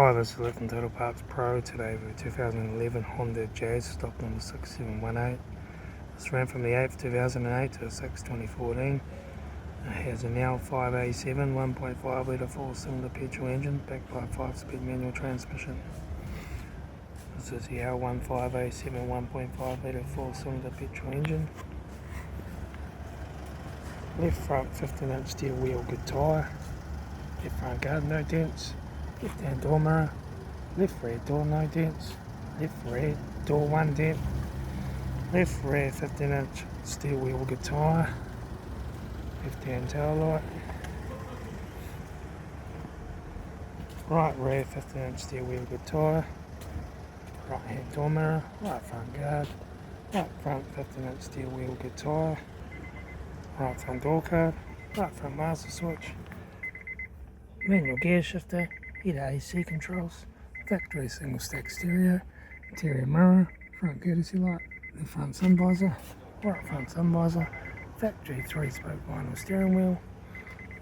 Hi, this is Litre Total Parts Pro. Today with a 2011 Honda Jazz, stock number 6718. This ran from the 8th 2008 to the 6th 2014. It has a now 5A7 1.5 litre 4-cylinder petrol engine backed by a 5-speed manual transmission. This is the L15A7 1.5 litre 4-cylinder petrol engine. Left front 15-inch steel wheel, good tyre. Left front guard, no dents. Left hand door mirror. Left rear door, no dents. Left rear door, 1 dent. Left rear 15-inch steel wheel, good tyre. Left hand taillight. Right rear 15-inch steel wheel, good tyre. Right hand door mirror. Right front guard. Right front 15-inch steel wheel, good tyre. Right front door card. Right front master switch. Manual gear shifter. Heater AC controls. Factory single stack stereo. Interior mirror. Front courtesy light. Left front sun visor. Right front sun visor. Factory 3-spoke vinyl steering wheel.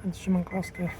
Instrument cluster.